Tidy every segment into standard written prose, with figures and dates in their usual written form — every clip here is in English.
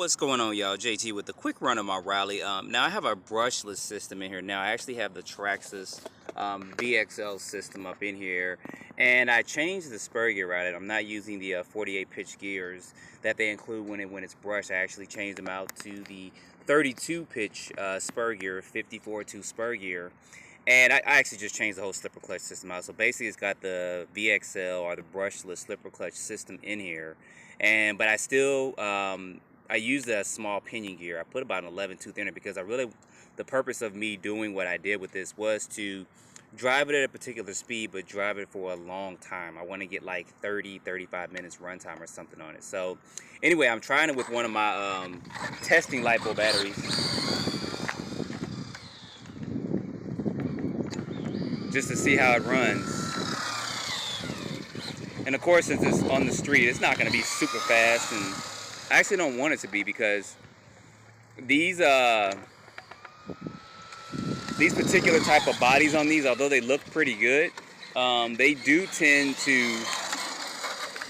What's going on, y'all? JT with the quick run of my rally. Now I have a brushless system in here. Now I actually have the Traxxas VXL system up in here, and I changed the spur gear out. I'm not using the 48 pitch gears that they include when it's brushed. I actually changed them out to the 32 pitch spur gear, 54-2 spur gear. And I actually just changed the whole slipper clutch system out. So basically it's got the VXL or the brushless slipper clutch system in here. But I still, I used a small pinion gear. I put about an 11 tooth in it because the purpose of me doing what I did with this was to drive it at a particular speed, but drive it for a long time. I want to get like 30-35 minutes runtime or something on it. So anyway, I'm trying it with one of my testing LiPo batteries, just to see how it runs. And of course, since it's on the street, it's not going to be super fast, and I actually don't want it to be, because these particular type of bodies on these, although they look pretty good, they do tend to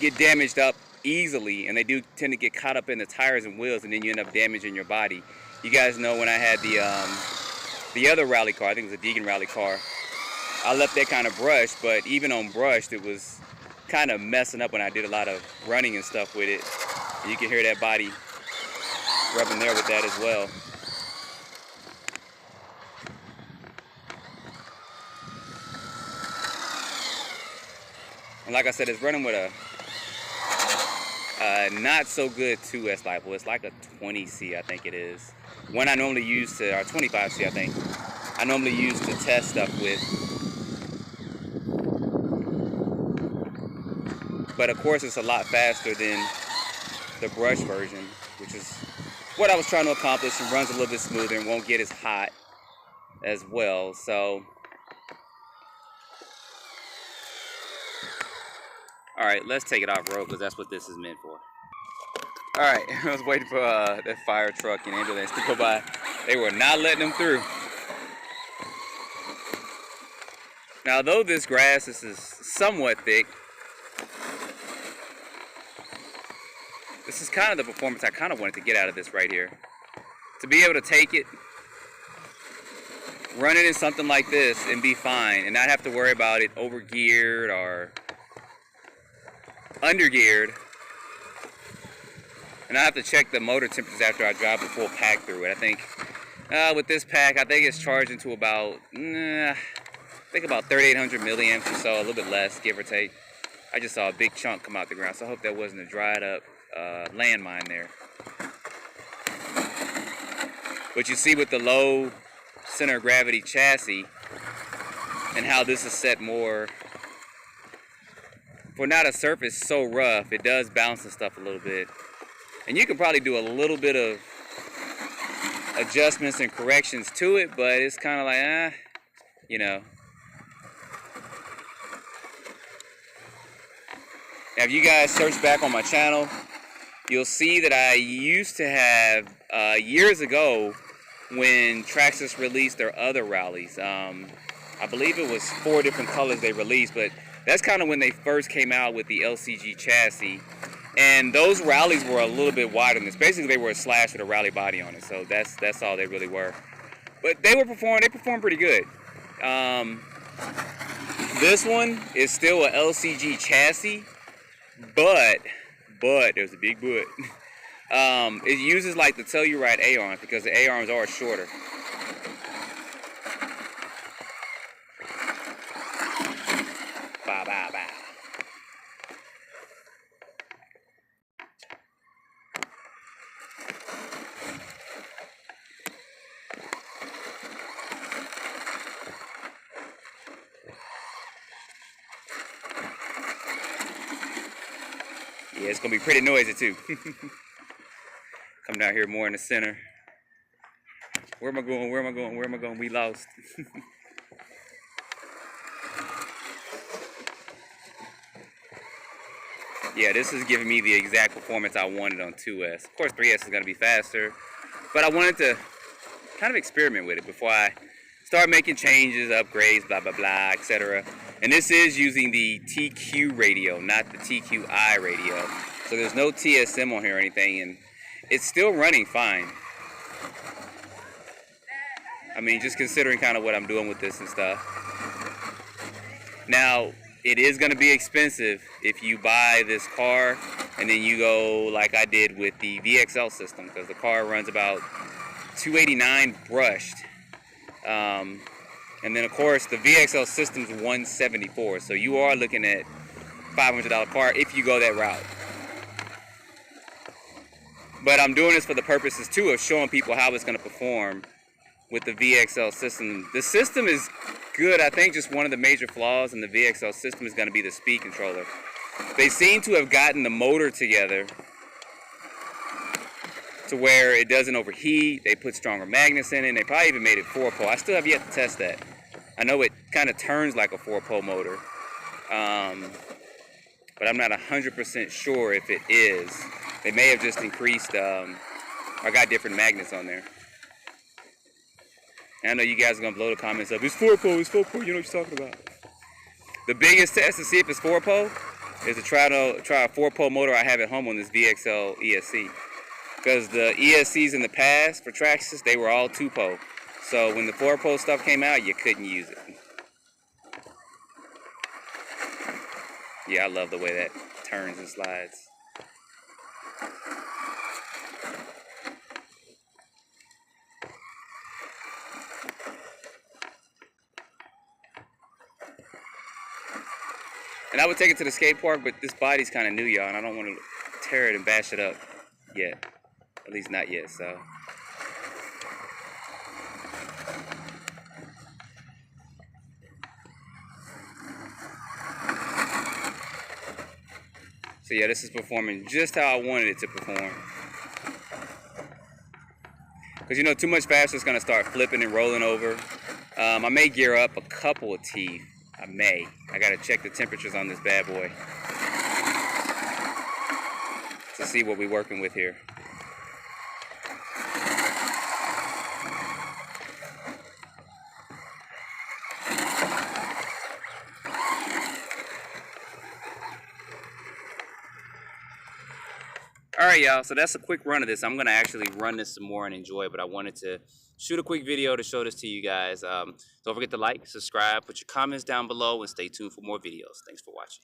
get damaged up easily, and they do tend to get caught up in the tires and wheels, and then you end up damaging your body. You guys know when I had the other rally car, I think it was a Deegan rally car, I left that kind of brushed, but even on brushed, it was kind of messing up when I did a lot of running and stuff with it. And you can hear that body rubbing there with that as well. And like I said, it's running with a not so good 2S LiPo. It's like a 20C, I think it is. One I normally use to, or 25C, I think. I normally use to test stuff with. But of course, it's a lot faster than the brush version, which is what I was trying to accomplish. It runs a little bit smoother and won't get as hot as well. So, all right, let's take it off road, because that's what this is meant for. All right, I was waiting for that fire truck and ambulance to go by. They were not letting them through. Now, though this grass is somewhat thick, this is kind of the performance I kind of wanted to get out of this right here. To be able to take it, run it in something like this and be fine, and not have to worry about it over-geared or under-geared. And I have to check the motor temperatures after I drive the full pack through it. I think with this pack, I think it's charging to about, I think about 3,800 milliamps or so, a little bit less, give or take. I just saw a big chunk come out the ground, so I hope that wasn't a dried up landmine there. But you see with the low center of gravity chassis and how this is set more for not a surface so rough, it does bounce and stuff a little bit. And you can probably do a little bit of adjustments and corrections to it, but it's kind of like, you know. Now, if you guys search back on my channel, you'll see that I used to have, years ago, when Traxxas released their other rallies, I believe it was 4 different colors they released, but that's kind of when they first came out with the LCG chassis. And those rallies were a little bit wider than this. Basically, they were a slash with a rally body on it, so that's all they really were. But they performed pretty good. This one is still a LCG chassis, but there's a big but. It uses like the Telluride A-arms, because the A-arms are shorter. Bah, bah, bah. Yeah, it's gonna be pretty noisy too. Come down here more in the center. Where am I going? Where am I going? Where am I going? We lost. Yeah, this is giving me the exact performance I wanted on 2S. Of course, 3S is gonna be faster, but I wanted to kind of experiment with it before I start making changes, upgrades, blah, blah, blah, etc. And this is using the TQ radio, not the TQI radio. So there's no TSM on here or anything. it's still running fine. I mean, just considering kind of what I'm doing with this and stuff. Now, it is going to be expensive if you buy this car and then you go like I did with the VXL system, because the car runs about $289 brushed. And then, of course, the VXL system's $174, so you are looking at $500 car if you go that route. But I'm doing this for the purposes, too, of showing people how it's going to perform with the VXL system. The system is good. I think just one of the major flaws in the VXL system is going to be the speed controller. They seem to have gotten the motor together to where it doesn't overheat. They put stronger magnets in it, and they probably even made it 4-pole. I still have yet to test that. I know it kind of turns like a 4-pole motor, but I'm not 100% sure if it is. They may have just increased or got different magnets on there. And I know you guys are going to blow the comments up. It's 4-pole, it's 4-pole, you know what you're talking about. The biggest test to see if it's 4-pole is to try a 4-pole motor I have at home on this VXL ESC. Because the ESCs in the past for Traxxas, they were all 2-pole. So when the 4-pole stuff came out, you couldn't use it. Yeah, I love the way that turns and slides. And I would take it to the skate park, but this body's kind of new, y'all, and I don't want to tear it and bash it up yet. At least not yet, so. So yeah, this is performing just how I wanted it to perform. Because you know, too much faster it's gonna start flipping and rolling over. I may gear up a couple of teeth. I may. I gotta check the temperatures on this bad boy to see what we're working with here. Alright, y'all, so that's a quick run of this. I'm going to actually run this some more and enjoy it, but I wanted to shoot a quick video to show this to you guys. Don't forget to like, subscribe, put your comments down below, and stay tuned for more videos. Thanks for watching.